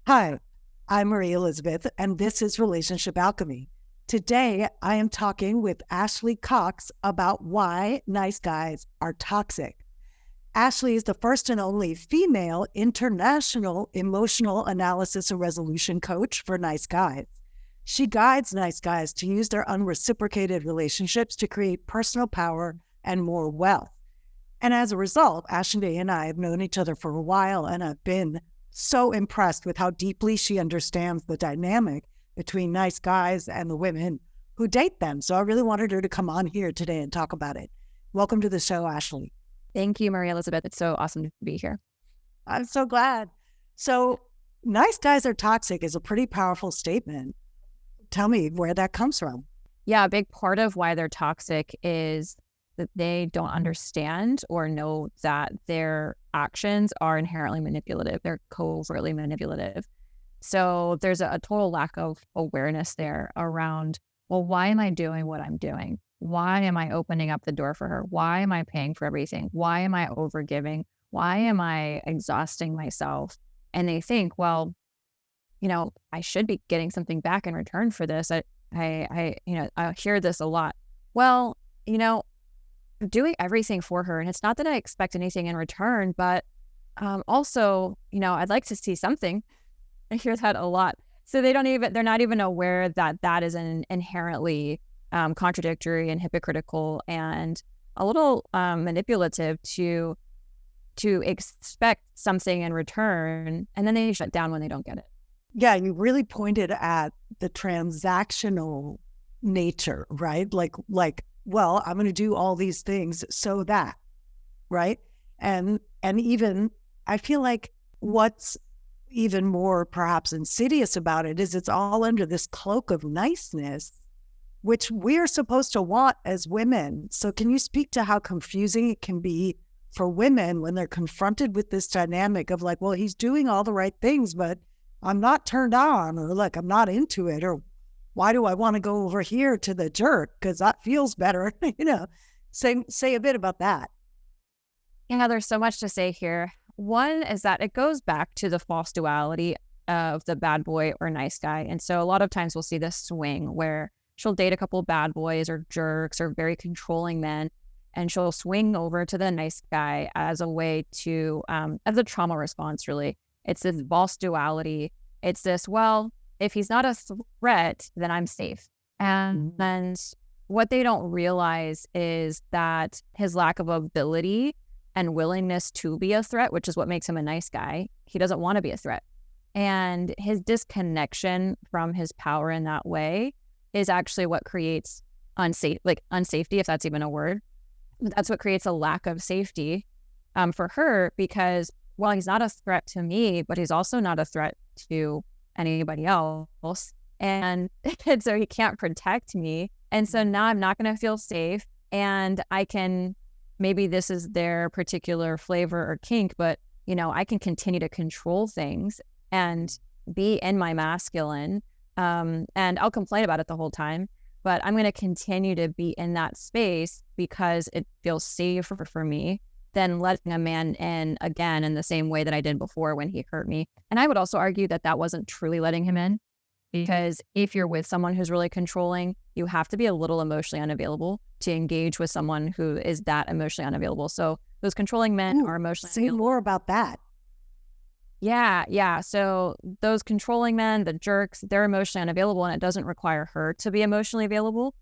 Hi, I'm Marie Elizabeth, and this is Relationship Alchemy. Today, I am talking with Ashley Cox about why nice guys are toxic. Ashley is the first and only female international emotional analysis and resolution coach for nice guys. She guides nice guys to use their unreciprocated relationships to create personal power and more wealth. And as a result, Ashley and I have known each other for a while, and I've been so impressed with how deeply she understands the dynamic between nice guys and the women who date them. So I really wanted her to come on here today and talk about it. Welcome to the show, Ashley. Thank you, Marie Elizabeth. It's so awesome to be here. I'm so glad. So nice guys are toxic is a pretty powerful statement. Tell me where that comes from. Yeah, a big part of why they're toxic is that they don't understand or know that their actions are inherently manipulative. They're covertly manipulative. So there's a total lack of awareness there around, well, why am I doing what I'm doing? Why am I opening up the door for her? Why am I paying for everything? Why am I overgiving? Why am I exhausting myself? And they think, well, I should be getting something back in return for this. I hear this a lot. Well, doing everything for her. And it's not that I expect anything in return, but also, I'd like to see something. I hear that a lot. So they're not even aware that that is an inherently contradictory and hypocritical and a little manipulative to expect something in return. And then they shut down when they don't get it. Yeah, you really pointed at the transactional nature, right? Like, well, I'm going to do all these things so that, right? And even I feel like what's even more perhaps insidious about it is it's all under this cloak of niceness, which we're supposed to want as women. So can you speak to how confusing it can be for women when they're confronted with this dynamic of like, well, he's doing all the right things, but I'm not turned on, or like, I'm not into it, or why do I want to go over here to the jerk? Because that feels better, Say a bit about that. Yeah, there's so much to say here. One is that it goes back to the false duality of the bad boy or nice guy. And so a lot of times we'll see this swing where she'll date a couple of bad boys or jerks or very controlling men, and she'll swing over to the nice guy as a way to, as a trauma response, really. It's this false duality. It's this, well, if he's not a threat, then I'm safe. And what they don't realize is that his lack of ability and willingness to be a threat, which is what makes him a nice guy, he doesn't want to be a threat. And his disconnection from his power in that way is actually what creates unsafety, if that's even a word. That's what creates a lack of safety for her, because while he's not a threat to me, but he's also not a threat to anybody else. And so he can't protect me. And so now I'm not going to feel safe. And I can, maybe this is their particular flavor or kink, but, I can continue to control things and be in my masculine. And I'll complain about it the whole time, but I'm going to continue to be in that space because it feels safer for me than letting a man in again in the same way that I did before when he hurt me. And I would also argue that that wasn't truly letting him in, because if you're with someone who's really controlling, you have to be a little emotionally unavailable to engage with someone who is that emotionally unavailable. So those controlling men are emotionally unavailable. Say more about that. Yeah. So those controlling men, the jerks, they're emotionally unavailable, and it doesn't require her to be emotionally available.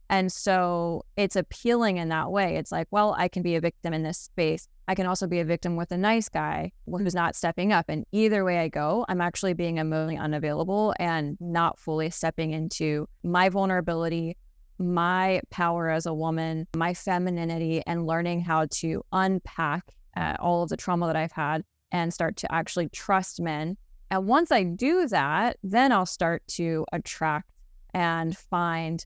And so it's appealing in that way. It's like, well, I can be a victim in this space. I can also be a victim with a nice guy who's not stepping up. And either way I go, I'm actually being emotionally unavailable and not fully stepping into my vulnerability, my power as a woman, my femininity, and learning how to unpack all of the trauma that I've had and start to actually trust men. And once I do that, then I'll start to attract and find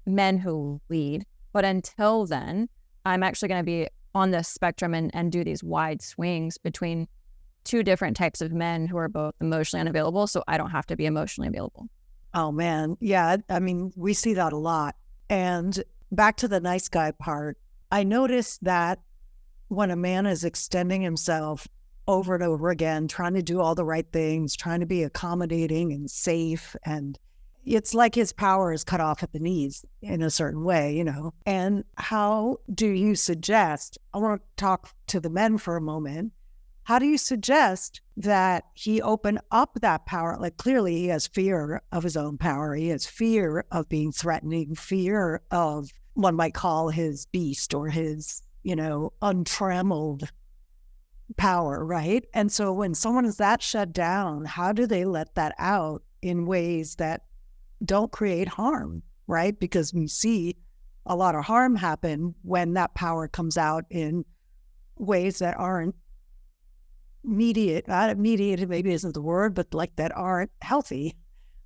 men who lead. But until then, I'm actually going to be on this spectrum and do these wide swings between two different types of men who are both emotionally unavailable, so I don't have to be emotionally available. Oh, man. Yeah, I mean, we see that a lot. And back to the nice guy part, I noticed that when a man is extending himself over and over again, trying to do all the right things, trying to be accommodating and safe. And it's like his power is cut off at the knees in a certain way, you know. And how do you suggest, I want to talk to the men for a moment. How do you suggest that he open up that power? Like, clearly he has fear of his own power. He has fear of being threatening, fear of, one might call, his beast or his, you know, untrammeled power, right? And so when someone is that shut down, how do they let that out in ways that don't create harm, right? Because we see a lot of harm happen when that power comes out in ways that aren't mediated maybe isn't the word, but like that aren't healthy,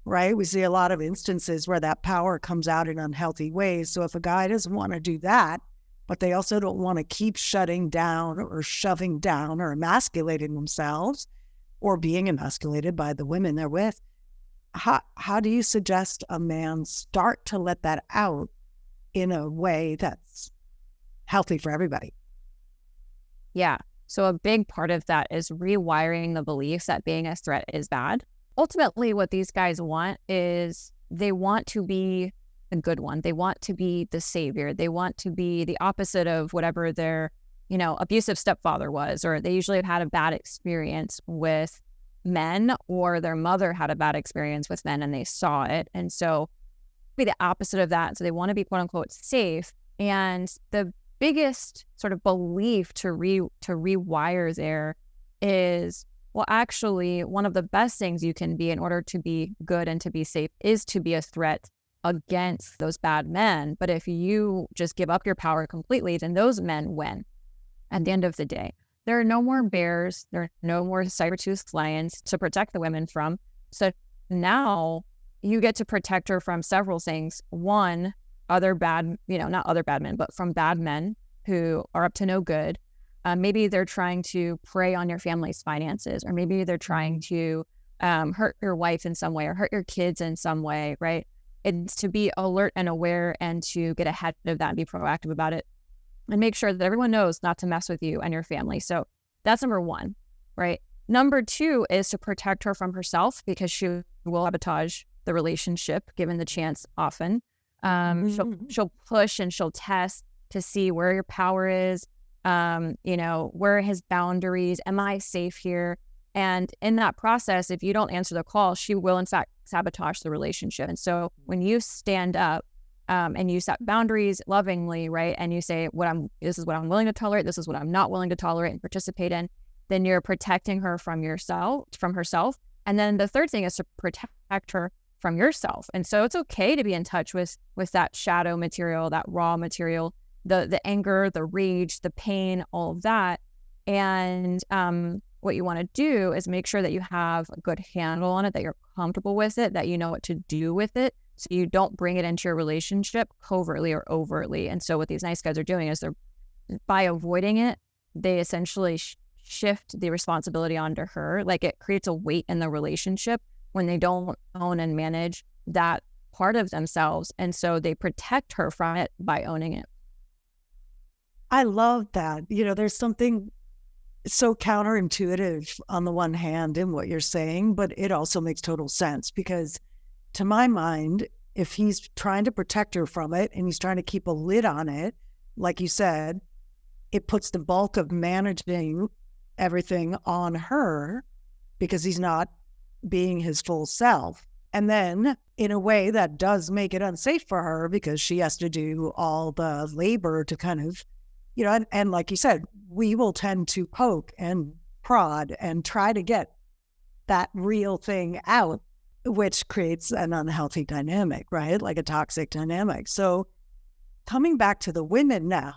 right? We see a lot of instances where that power comes out in unhealthy ways. So if a guy doesn't want to do that, but they also don't want to keep shutting down or shoving down or emasculating themselves or being emasculated by the women they're with, how do you suggest a man start to let that out in a way that's healthy for everybody? Yeah. So a big part of that is rewiring the beliefs that being a threat is bad. Ultimately, what these guys want is they want to be a good one. They want to be the savior. They want to be the opposite of whatever their, you know, abusive stepfather was, or they usually have had a bad experience with men, or their mother had a bad experience with men and they saw it. And so be the opposite of that. So they want to be quote unquote safe. And the biggest sort of belief to rewire there is, well, actually, one of the best things you can be in order to be good and to be safe is to be a threat against those bad men. But if you just give up your power completely, then those men win at the end of the day. There are no more bears. There are no more saber-toothed lions to protect the women from. So now you get to protect her from several things. One, other bad, not other bad men, but from bad men who are up to no good. Maybe they're trying to prey on your family's finances, or maybe they're trying to hurt your wife in some way or hurt your kids in some way, right? It's to be alert and aware and to get ahead of that and be proactive about it and make sure that everyone knows not to mess with you and your family. So that's number one, right? Number two is to protect her from herself, because she will sabotage the relationship given the chance often. She'll push and she'll test to see where your power is, where are his boundaries? Am I safe here? And in that process, if you don't answer the call, she will in fact sabotage the relationship. And so when you stand up and you set boundaries lovingly, right, and you say, this is what I'm willing to tolerate, this is what I'm not willing to tolerate and participate in, then you're protecting her from herself. And then the third thing is to protect her from yourself. And so it's okay to be in touch with that shadow material, that raw material, the anger, the rage, the pain, all of that. And what you want to do is make sure that you have a good handle on it, that you're comfortable with it, that you know what to do with it, so you don't bring it into your relationship covertly or overtly. And so what these nice guys are doing is by avoiding it, they essentially shift the responsibility onto her. Like, it creates a weight in the relationship when they don't own and manage that part of themselves. And so they protect her from it by owning it. I love that. There's something so counterintuitive on the one hand in what you're saying, but it also makes total sense, because to my mind, if he's trying to protect her from it and he's trying to keep a lid on it, like you said, it puts the bulk of managing everything on her, because he's not being his full self. And then in a way that does make it unsafe for her, because she has to do all the labor to kind of, and like you said, we will tend to poke and prod and try to get that real thing out, which creates an unhealthy dynamic, right? Like a toxic dynamic. So coming back to the women now,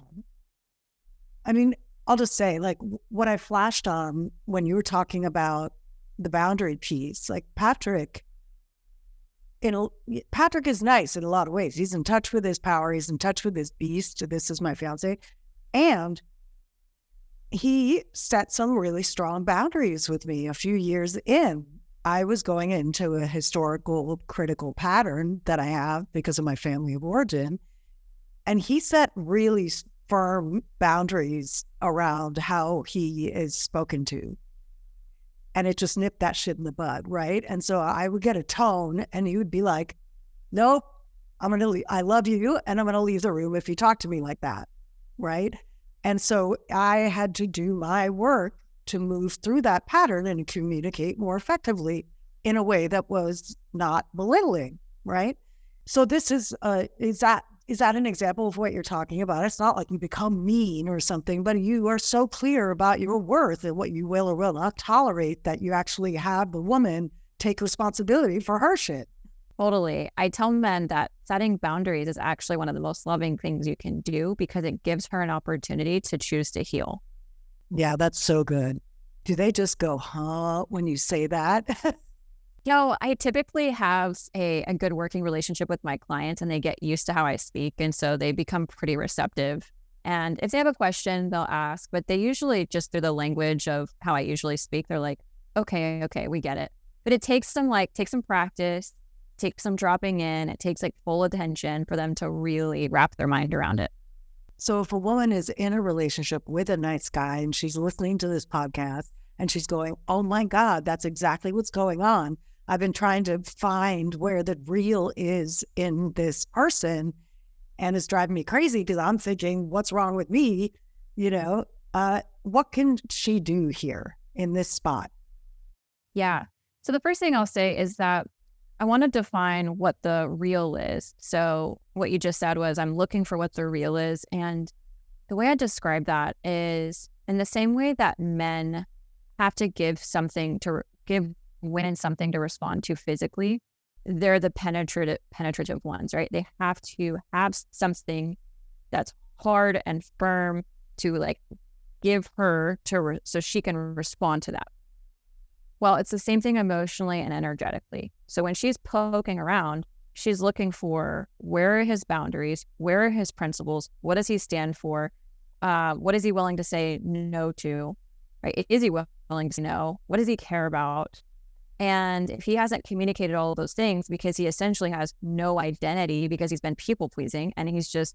I mean, I'll just say, like, what I flashed on when you were talking about the boundary piece, like Patrick is nice in a lot of ways. He's in touch with his power. He's in touch with his beast. This is my fiance. And he set some really strong boundaries with me a few years in. I was going into a historical critical pattern that I have because of my family of origin. And he set really firm boundaries around how he is spoken to and it just nipped that shit in the bud, right? And so I would get a tone, and he would be like, nope, I love you, and I'm going to leave the room if you talk to me like that, right? And so I had to do my work to move through that pattern and communicate more effectively in a way that was not belittling, right? So this is that an example of what you're talking about? It's not like you become mean or something, but you are so clear about your worth and what you will or will not tolerate that you actually have the woman take responsibility for her shit. Totally. I tell men that setting boundaries is actually one of the most loving things you can do because it gives her an opportunity to choose to heal. Yeah, that's so good. Do they just go, huh, when you say that? I typically have a good working relationship with my clients, and they get used to how I speak. And so they become pretty receptive. And if they have a question, they'll ask, but they usually just through the language of how I usually speak, they're like, okay, we get it. But it takes some practice, takes some dropping in. It takes like full attention for them to really wrap their mind around it. So if a woman is in a relationship with a nice guy and she's listening to this podcast and she's going, oh my God, that's exactly what's going on. I've been trying to find where the real is in this person, and it's driving me crazy because I'm thinking, what's wrong with me? What can she do here in this spot? Yeah. So the first thing I'll say is that I want to define what the real is. So what you just said was I'm looking for what the real is. And the way I describe that is in the same way that men have to give women something to respond to physically, they're the penetrative ones, right? They have to have something that's hard and firm to like give her so she can respond to that. Well, it's the same thing emotionally and energetically. So when she's poking around, she's looking for where are his boundaries, where are his principles, what does he stand for, what is he willing to say no to, right? Is he willing to say no? What does he care about? And if he hasn't communicated all of those things because he essentially has no identity because he's been people pleasing and he's just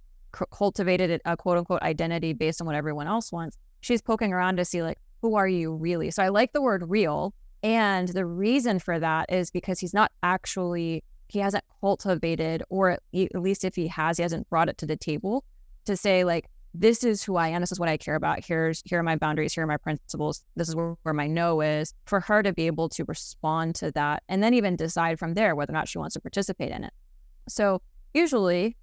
cultivated a quote unquote identity based on what everyone else wants, she's poking around to see like, who are you really? So I like the word real. And the reason for that is because he hasn't cultivated, or at least if he hasn't brought it to the table to say like, this is who I am. This is what I care about. Here are my boundaries. Here are my principles. This is where my no is, for her to be able to respond to that and then even decide from there whether or not she wants to participate in it. So usually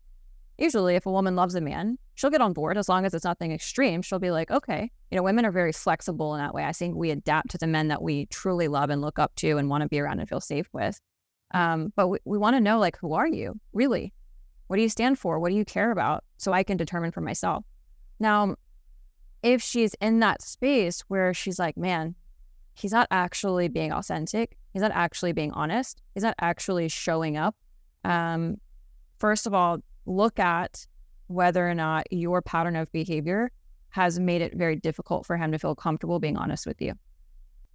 if a woman loves a man, she'll get on board as long as it's nothing extreme. She'll be like, okay, women are very flexible in that way. I think we adapt to the men that we truly love and look up to and want to be around and feel safe with. But we want to know, like, who are you really? What do you stand for? What do you care about? So I can determine for myself. Now, if she's in that space where she's like, man, he's not actually being authentic. He's not actually being honest. He's not actually showing up. First of all, look at whether or not your pattern of behavior has made it very difficult for him to feel comfortable being honest with you.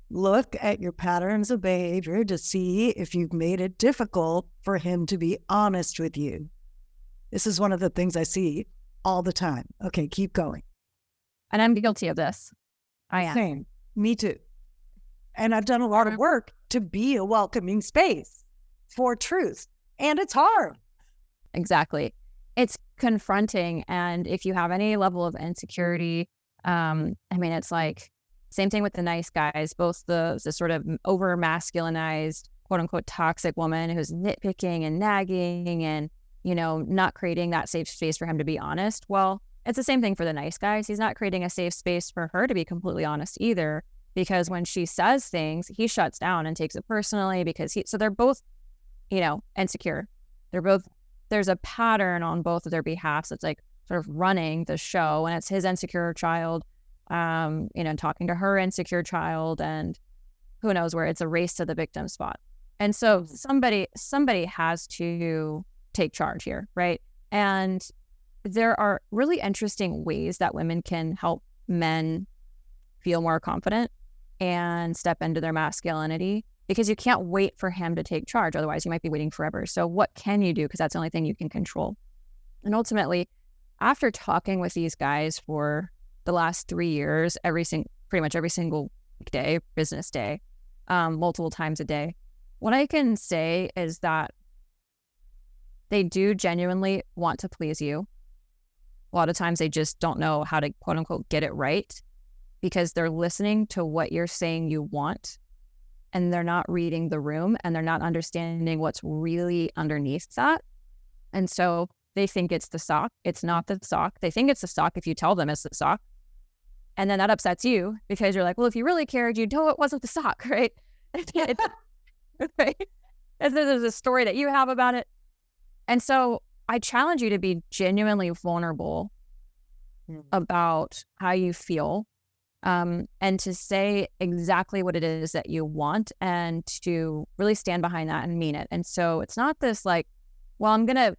Look at your patterns of behavior to see if you've made it difficult for him to be honest with you. This is one of the things I see all the time. Okay, keep going. And I'm guilty of this. I am. Same. Me too. And I've done a lot of work to be a welcoming space for truth. And it's hard. Exactly. It's confronting. And if you have any level of insecurity, it's like same thing with the nice guys, both the sort of over masculinized, quote unquote, toxic woman who's nitpicking and nagging and not creating that safe space for him to be honest. Well, it's the same thing for the nice guys. He's not creating a safe space for her to be completely honest either, because when she says things, he shuts down and takes it personally so they're both, insecure. There's a pattern on both of their behalves that's like sort of running the show, and it's his insecure child, talking to her insecure child, and who knows where it's a race to the victim spot. And so somebody has to take charge here, right? And there are really interesting ways that women can help men feel more confident and step into their masculinity, because you can't wait for him to take charge. Otherwise, you might be waiting forever. So what can you do? Because that's the only thing you can control. And ultimately, after talking with these guys for the last 3 years, pretty much every single weekday, business day, multiple times a day. What I can say is that they do genuinely want to please you. A lot of times they just don't know how to, quote unquote, get it right because they're listening to what you're saying you want and they're not reading the room and they're not understanding what's really underneath that. And so they think it's the sock. It's not the sock. They think it's the sock if you tell them it's the sock. And then that upsets you because you're like, well, if you really cared, you'd know it wasn't the sock, right? Right? And there's a story that you have about it. And so I challenge you to be genuinely vulnerable about how you feel, and to say exactly what it is that you want and to really stand behind that and mean it. And so it's not this like, well, I'm gonna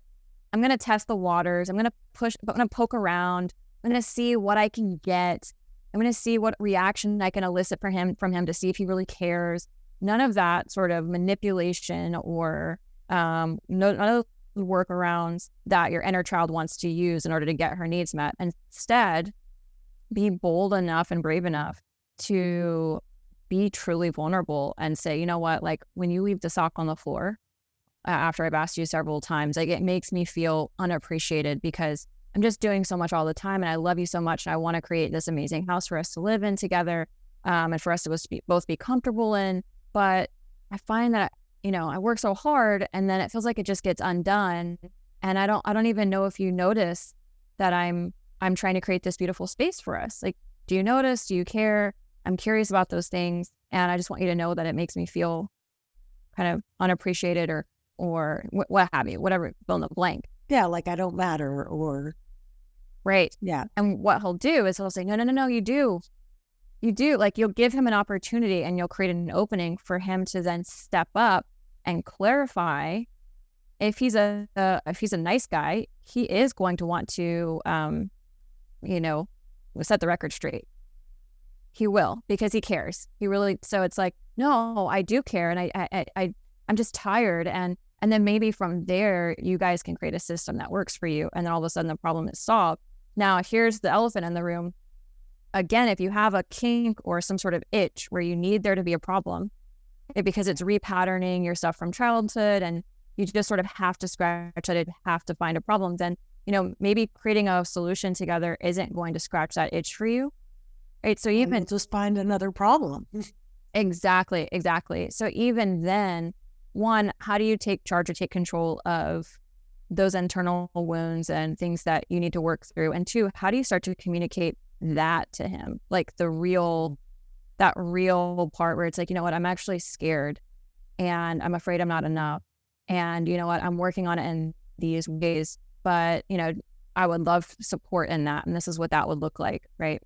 test the waters. I'm gonna poke around. I'm gonna see what I can get. I'm gonna see what reaction I can elicit from him to see if he really cares. None of that sort of manipulation or none of the workarounds that your inner child wants to use in order to get her needs met. Instead, be bold enough and brave enough to be truly vulnerable and say, you know what, like when you leave the sock on the floor, after I've asked you several times, like it makes me feel unappreciated because I'm just doing so much all the time and I love you so much and I want to create this amazing house for us to live in together, and for us to both be comfortable in. But I find that, I work so hard and then it feels like it just gets undone. And I don't even know if you notice that I'm trying to create this beautiful space for us. Like, do you notice? Do you care? I'm curious about those things. And I just want you to know that it makes me feel kind of unappreciated or what have you, whatever, fill in the blank. Yeah, like I don't matter or. Right. Yeah. And what he'll do is he'll say, no, you do. You do. Like you'll give him an opportunity and you'll create an opening for him to then step up and clarify. If he's a nice guy, he is going to want to, set the record straight. He will, because he cares. He really. So it's like, no, I do care, and I'm just tired, and then maybe from there you guys can create a system that works for you, and then all of a sudden the problem is solved. Now here's the elephant in the room. Again, if you have a kink or some sort of itch where you need there to be a problem, because it's repatterning your stuff from childhood and you just sort of have to scratch at it, have to find a problem, then, maybe creating a solution together isn't going to scratch that itch for you. Right. So even just find another problem. Exactly. So even then, one, how do you take charge or take control of those internal wounds and things that you need to work through? And two, how do you start to communicate that to him? Like that real part where it's like, you know what, I'm actually scared and I'm afraid I'm not enough. And you know what, I'm working on it in these ways, but I would love support in that. And this is what that would look like. Right.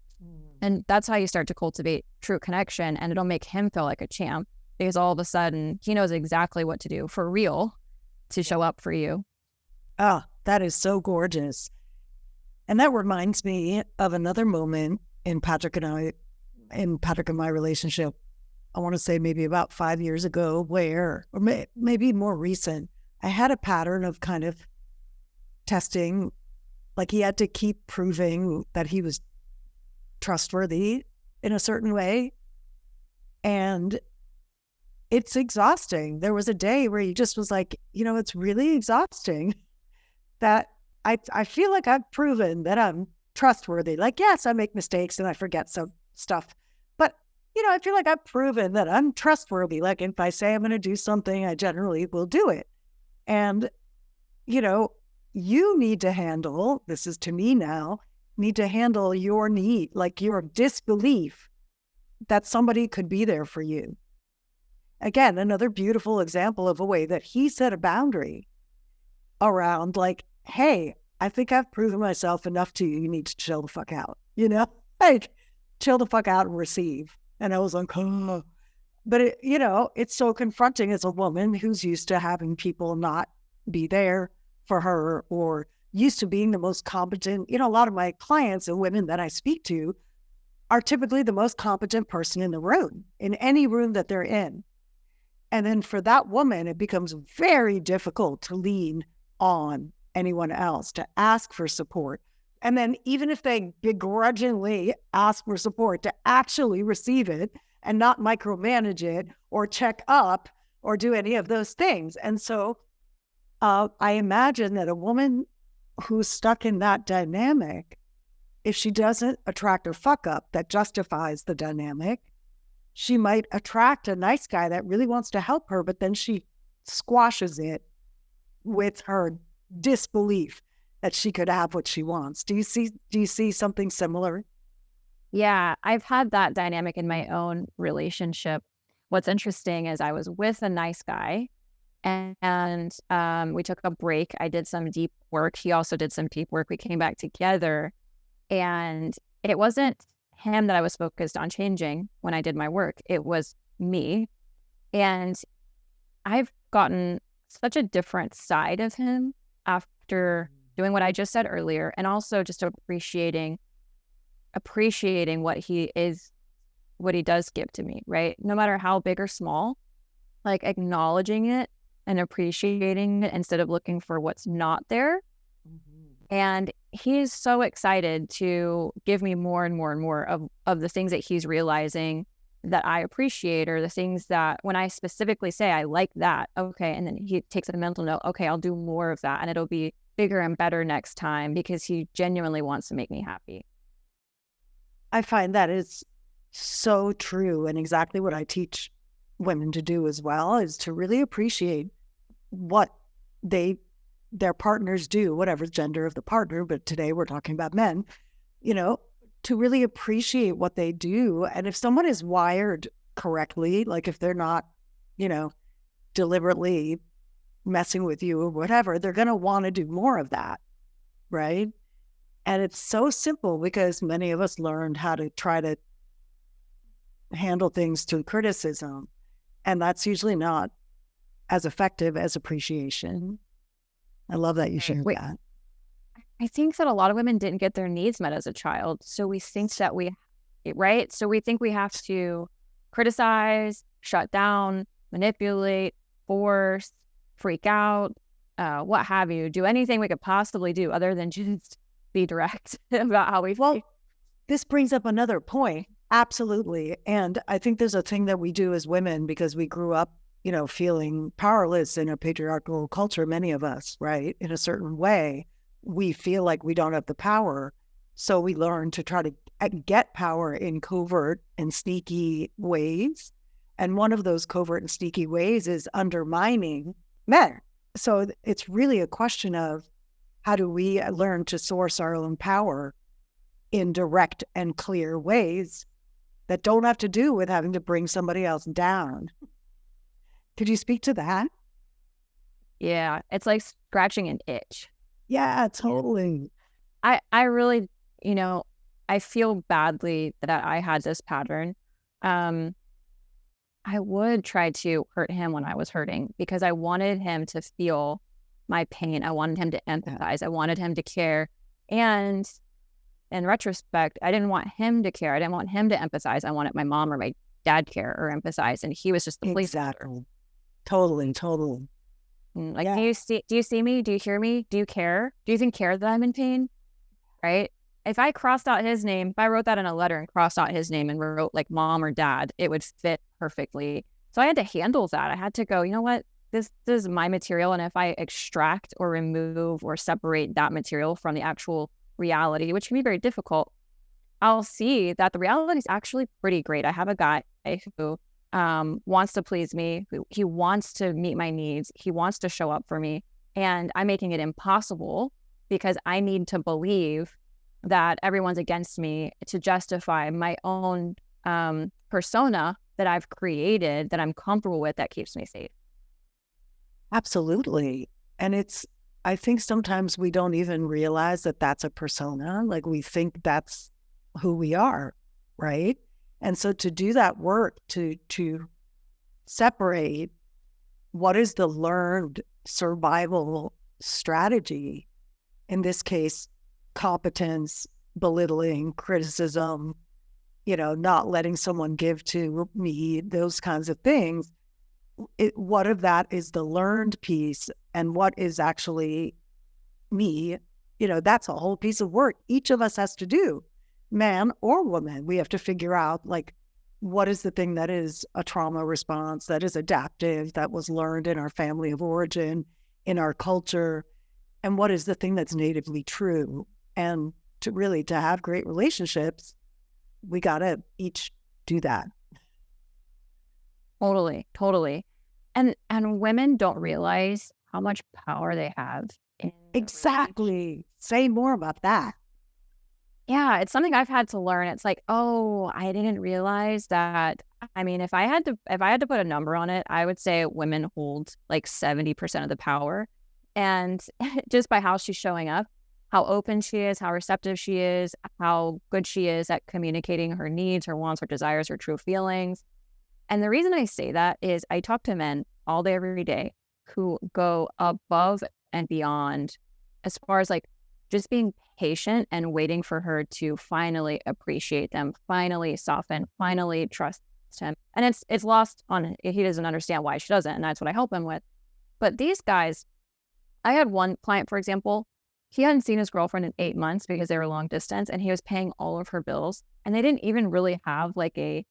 And that's how you start to cultivate true connection, and it'll make him feel like a champ because all of a sudden he knows exactly what to do for real to show up for you. Oh, that is so gorgeous. And that reminds me of another moment in Patrick and my relationship. I want to say maybe about 5 years ago maybe more recent, I had a pattern of kind of testing, like he had to keep proving that he was trustworthy in a certain way. And it's exhausting. There was a day where he just was like, it's really exhausting that I feel like I've proven that I'm trustworthy. Like, yes, I make mistakes and I forget some stuff, but I feel like I've proven that I'm trustworthy. Like if I say I'm going to do something, I generally will do it. And, you need to handle, this is to me now, need to handle your need, like your disbelief that somebody could be there for you. Again, another beautiful example of a way that he set a boundary around like, hey, I think I've proven myself enough to you. You need to chill the fuck out, like chill the fuck out and receive. And I was like, oh. But it's so confronting as a woman who's used to having people not be there for her or used to being the most competent. A lot of my clients and women that I speak to are typically the most competent person in the room, in any room that they're in. And then for that woman, it becomes very difficult to lean on anyone else, to ask for support. And then even if they begrudgingly ask for support, to actually receive it and not micromanage it or check up or do any of those things. And so I imagine that a woman who's stuck in that dynamic, if she doesn't attract a fuck up that justifies the dynamic, she might attract a nice guy that really wants to help her, but then she squashes it with her disbelief that she could have what she wants. Do you see something similar? Yeah, I've had that dynamic in my own relationship. What's interesting is I was with a nice guy and we took a break. I did some deep work. He also did some deep work. We came back together and it wasn't him that I was focused on changing when I did my work. It was me. And I've gotten such a different side of him after doing what I just said earlier, and also just appreciating what he is, what he does give to me, right? No matter how big or small, like acknowledging it and appreciating it instead of looking for what's not there. And he's so excited to give me more and more and more of the things that he's realizing that I appreciate, or the things that when I specifically say, I like that, okay, and then he takes a mental note, okay, I'll do more of that, and it'll be bigger and better next time because he genuinely wants to make me happy. I find that is so true, and exactly what I teach women to do as well, is to really appreciate what their partners do, whatever gender of the partner, but today we're talking about men, to really appreciate what they do. And if someone is wired correctly, like if they're not, deliberately messing with you or whatever, they're going to want to do more of that, right? And it's so simple because many of us learned how to try to handle things through criticism. And that's usually not as effective as appreciation. I love that you shared that. I think that a lot of women didn't get their needs met as a child. So we think that right? So we think we have to criticize, shut down, manipulate, force, freak out, what have you, do anything we could possibly do other than just be direct about how we feel. Well, this brings up another point. Absolutely. And I think there's a thing that we do as women because we grew up, feeling powerless in a patriarchal culture, many of us, right? In a certain way, we feel like we don't have the power. So we learn to try to get power in covert and sneaky ways. And one of those covert and sneaky ways is undermining men. So it's really a question of how do we learn to source our own power in direct and clear ways that don't have to do with having to bring somebody else down. Could you speak to that? Yeah, it's like scratching an itch. Yeah, totally. I really, I feel badly that I had this pattern. I would try to hurt him when I was hurting because I wanted him to feel my pain. I wanted him to empathize. I wanted him to care. And in retrospect, I didn't want him to care. I didn't want him to empathize. I wanted my mom or my dad care or empathize. And he was just the police. Exactly. Totally. Like, yeah. do you see me? Do you hear me? Do you care? Do you even care that I'm in pain? Right? If I crossed out his name, if I wrote that in a letter and crossed out his name and wrote like mom or dad, it would fit perfectly. So I had to handle that. I had to go, you know what? This is my material. And if I extract or remove or separate that material from the actual reality, which can be very difficult, I'll see that the reality is actually pretty great. I have a guy who wants to please me. He wants to meet my needs. He wants to show up for me. And I'm making it impossible because I need to believe that everyone's against me to justify my own persona that I've created, that I'm comfortable with, that keeps me safe. Absolutely. And I think sometimes we don't even realize that that's a persona. Like we think that's who we are, right? And so to do that work, to separate what is the learned survival strategy, in this case, competence, belittling, criticism, not letting someone give to me, those kinds of things. What of that is the learned piece and what is actually me? That's a whole piece of work each of us has to do, man or woman. We have to figure out, like, what is the thing that is a trauma response, that is adaptive, that was learned in our family of origin, in our culture, and what is the thing that's natively true. And to have great relationships, we got to each do that. Totally. And women don't realize how much power they have in Exactly. Say more about that. Yeah, it's something I've had to learn. It's like, oh, I didn't realize that. I mean, if I had to put a number on it, I would say women hold like 70% of the power. And just by how she's showing up, how open she is, how receptive she is, how good she is at communicating her needs, her wants, her desires, her true feelings. And the reason I say that is I talk to men all day, every day who go above and beyond as far as like just being patient and waiting for her to finally appreciate them, finally soften, finally trust him. And it's lost on, he doesn't understand why she doesn't. And that's what I help him with. But these guys, I had one client, for example, he hadn't seen his girlfriend in 8 months because they were long distance and he was paying all of her bills. And they didn't even really have like a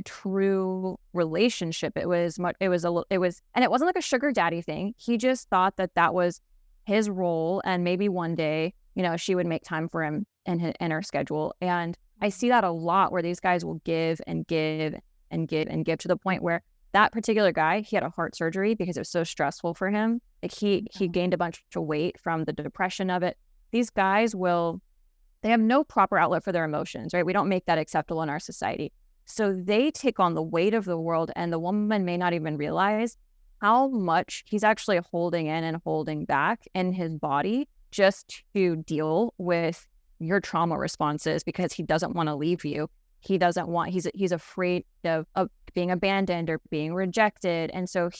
true relationship. And it wasn't like a sugar daddy thing. He just thought that was his role. And maybe one day, she would make time for him in her schedule. And I see that a lot where these guys will give and give and give and give to the point where that particular guy, he had a heart surgery because it was so stressful for him. Like he gained a bunch of weight from the depression of it. These guys they have no proper outlet for their emotions, right? We don't make that acceptable in our society. So they take on the weight of the world, and the woman may not even realize how much he's actually holding in and holding back in his body just to deal with your trauma responses because he doesn't want to leave you. He's afraid of being abandoned or being rejected. And so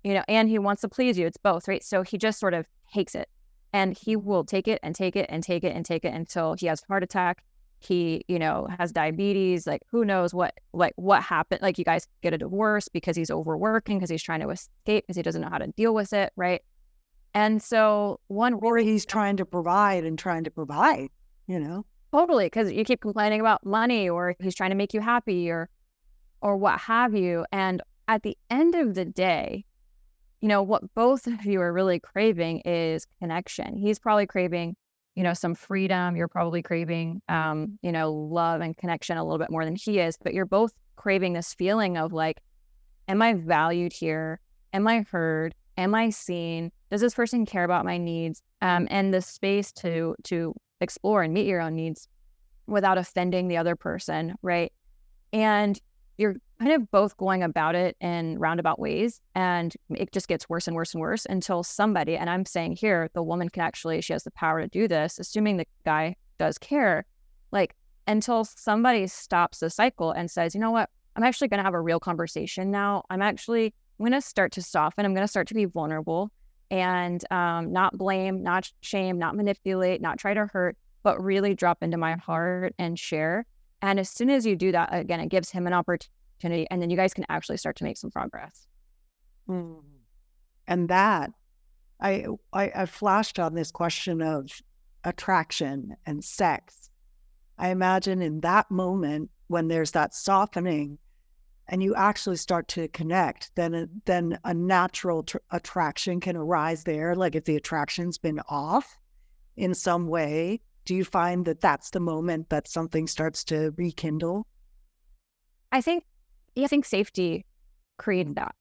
and he wants to please you. It's both, right? So he just sort of takes it, and he will take it and take it and take it and take it until he has a heart attack. He, has diabetes, like who knows what happened. Like you guys get a divorce because he's overworking, because he's trying to escape, because he doesn't know how to deal with it, right? And so or he's trying to provide, Totally, because you keep complaining about money, or he's trying to make you happy, or what have you. And at the end of the day, what both of you are really craving is connection. He's probably craving some freedom. You're probably craving, love and connection a little bit more than he is, but you're both craving this feeling of like, am I valued here? Am I heard? Am I seen? Does this person care about my needs? And the space to explore and meet your own needs without offending the other person, right? And you're kind of both going about it in roundabout ways, and it just gets worse and worse and worse until somebody, and I'm saying here, the woman she has the power to do this, assuming the guy does care, like until somebody stops the cycle and says, you know what, I'm actually going to have a real conversation now. I'm going to start to soften. I'm going to start to be vulnerable and not blame, not shame, not manipulate, not try to hurt, but really drop into my heart and share. And as soon as you do that, again, it gives him an opportunity, and then you guys can actually start to make some progress. And that, I flashed on this question of attraction and sex. I imagine in that moment when there's that softening and you actually start to connect, then a natural attraction can arise there. Like if the attraction's been off in some way, do you find that that's the moment that something starts to rekindle? I think safety created that,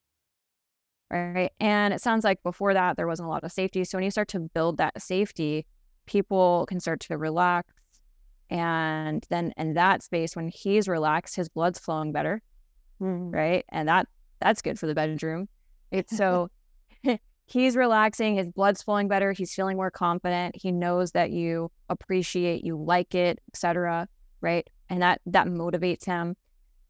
right? And it sounds like before that, there wasn't a lot of safety. So when you start to build that safety, people can start to relax. And then in that space, when he's relaxed, his blood's flowing better, right? And that's good for the bedroom. It's so he's relaxing, his blood's flowing better, he's feeling more confident, he knows that you appreciate, you like it, etc., right? And that motivates him.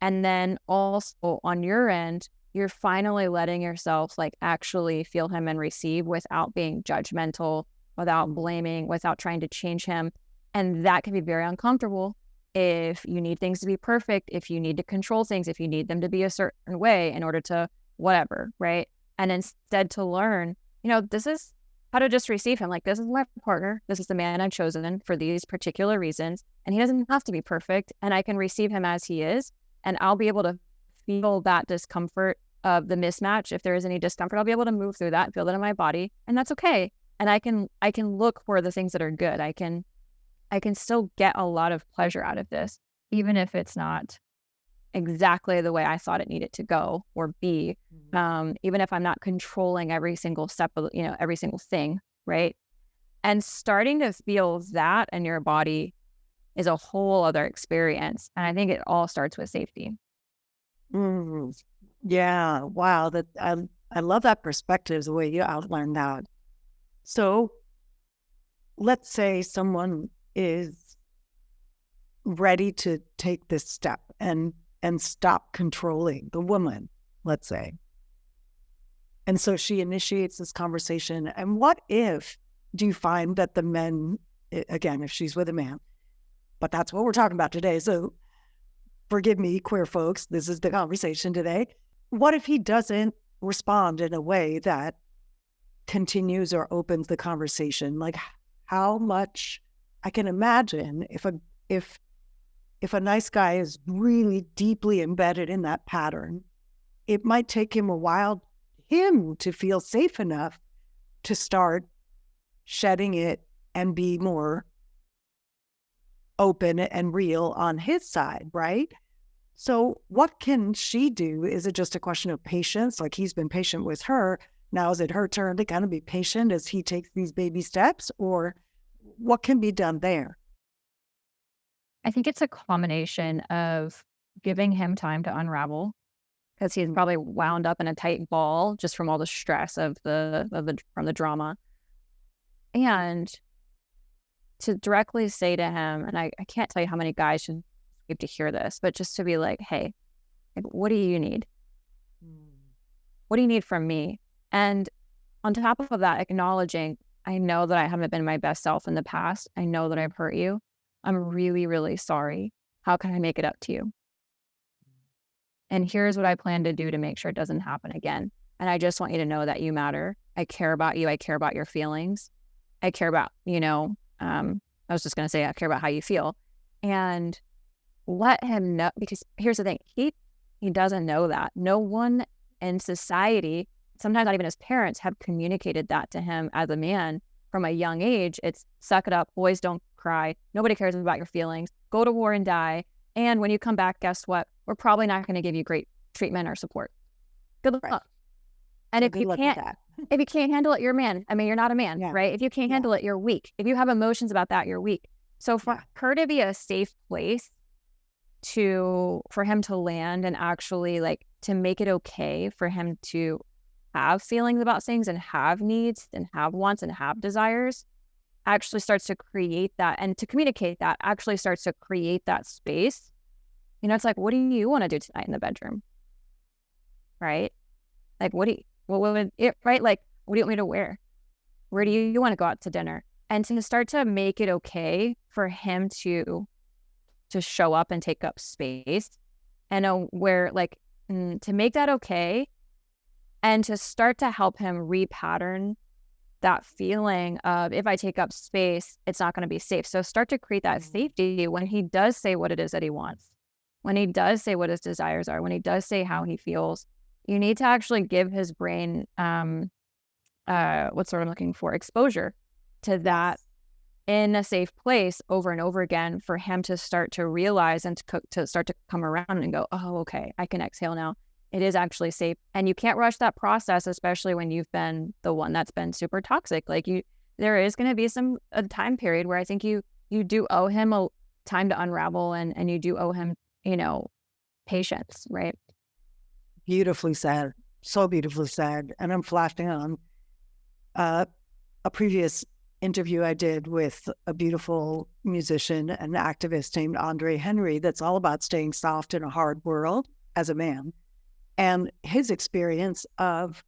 And then also on your end, you're finally letting yourself like actually feel him and receive without being judgmental, without blaming, without trying to change him. And that can be very uncomfortable if you need things to be perfect, if you need to control things, if you need them to be a certain way in order to whatever, right? And instead to learn, this is how to just receive him. Like, this is my partner. This is the man I've chosen for these particular reasons. And he doesn't have to be perfect. And I can receive him as he is. and I'll be able to feel that discomfort of the mismatch. If there is any discomfort, I'll be able to move through that, feel that in my body, and that's okay. And I can look for the things that are good. I can still get a lot of pleasure out of this, even if it's not exactly the way I thought it needed to go or be. Even if I'm not controlling every single step of, every single thing, right? And starting to feel that in your body is a whole other experience. And I think it all starts with safety. Yeah. Wow. I love that perspective, the way you outlined that. So let's say someone is ready to take this step and stop controlling the woman, let's say. And so she initiates this conversation. And what if, do you find that the men, again, if she's with a man, but that's what we're talking about today. So forgive me, queer folks, this is the conversation today. What if he doesn't respond in a way that continues or opens the conversation? Like, how much, I can imagine if a nice guy is really deeply embedded in that pattern, it might take him a while to feel safe enough to start shedding it and be more open and real on his side, right? So what can she do? Is it just a question of patience? Like, he's been patient with her. Now is it her turn to kind of be patient as he takes these baby steps? Or what can be done there? I think it's a combination of giving him time to unravel, because he's probably wound up in a tight ball just from all the stress from the drama. And to directly say to him, and I can't tell you how many guys should get to hear this, but just to be like, hey, what do you need? What do you need from me? And on top of that, acknowledging, I know that I haven't been my best self in the past. I know that I've hurt you. I'm really, really sorry. How can I make it up to you? And here's what I plan to do to make sure it doesn't happen again. And I just want you to know that you matter. I care about you. I care about your feelings. I care about, I was just going to say, I care about how you feel. And let him know, because here's the thing. He doesn't know that. No one in society, sometimes not even his parents, have communicated that to him as a man from a young age. It's suck it up. Boys don't cry. Nobody cares about your feelings. Go to war and die. And when you come back, guess what? We're probably not going to give you great treatment or support. Good luck. Right. And if you can't handle it, you're a man. I mean, you're not a man, right? If you can't handle it, you're weak. If you have emotions about that, you're weak. So for her to be a safe place for him to land and actually to make it okay for him to have feelings about things and have needs and have wants and have desires, actually starts to create that, and to communicate that actually starts to create that space. It's like, what do you want to do tonight in the bedroom? Right? Like, what would it, right? Like, what do you want me to wear? Where do you want to go out to dinner? And to start to make it okay for him to show up and take up space, and to make that okay, and to start to help him repattern that feeling of, if I take up space, it's not going to be safe. So start to create that safety when he does say what it is that he wants, when he does say what his desires are, when he does say how he feels. You need to actually give his brain, what's what I'm looking for, exposure to that in a safe place over and over again, for him to start to realize and to start to come around and go, oh, okay, I can exhale now. It is actually safe. And you can't rush that process, especially when you've been the one that's been super toxic. There is going to be a time period where I think you do owe him a time to unravel, and you do owe him, patience, right? Beautifully said. So beautifully said. And I'm flashing on a previous interview I did with a beautiful musician and activist named Andre Henry, that's all about staying soft in a hard world as a man. And his experience of,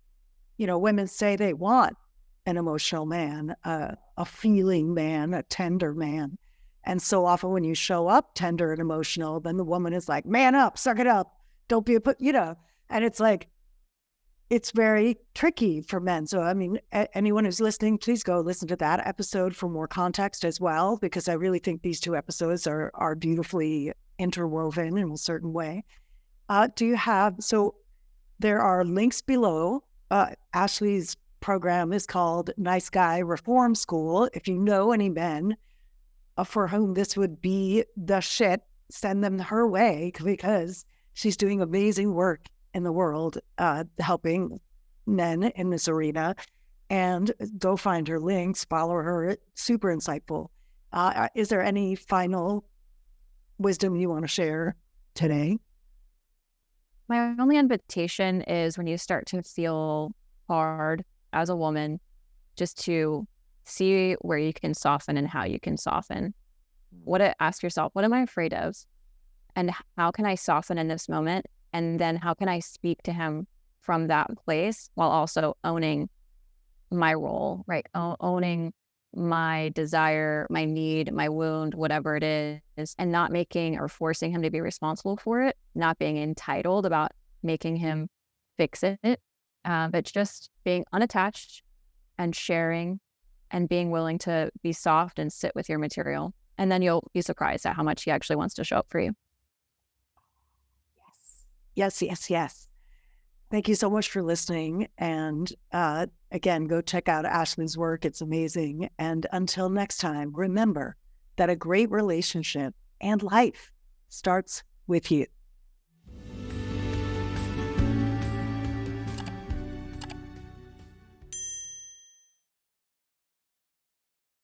women say they want an emotional man, a feeling man, a tender man. And so often when you show up tender and emotional, then the woman is like, man up, suck it up. Don't be and it's like, it's very tricky for men. So, I mean, anyone who's listening, please go listen to that episode for more context as well, because I really think these two episodes are beautifully interwoven in a certain way. Do you have, so there are links below. Ashley's program is called Nice Guy Reform School. If you know any men for whom this would be the shit, send them her way, because she's doing amazing work in the world, helping men in this arena. And go find her links, follow her. It's super insightful. Is there any final wisdom you want to share today? My only invitation is when you start to feel hard as a woman, just to see where you can soften and how you can soften. Ask yourself, what am I afraid of? And how can I soften in this moment? And then how can I speak to him from that place while also owning my role, right? Owning my desire, my need, my wound, whatever it is, and not making or forcing him to be responsible for it, not being entitled about making him fix it, but just being unattached and sharing and being willing to be soft and sit with your material. And then you'll be surprised at how much he actually wants to show up for you. Yes, yes, yes. Thank you so much for listening. And again, go check out Ashley's work. It's amazing. And until next time, remember that a great relationship and life starts with you.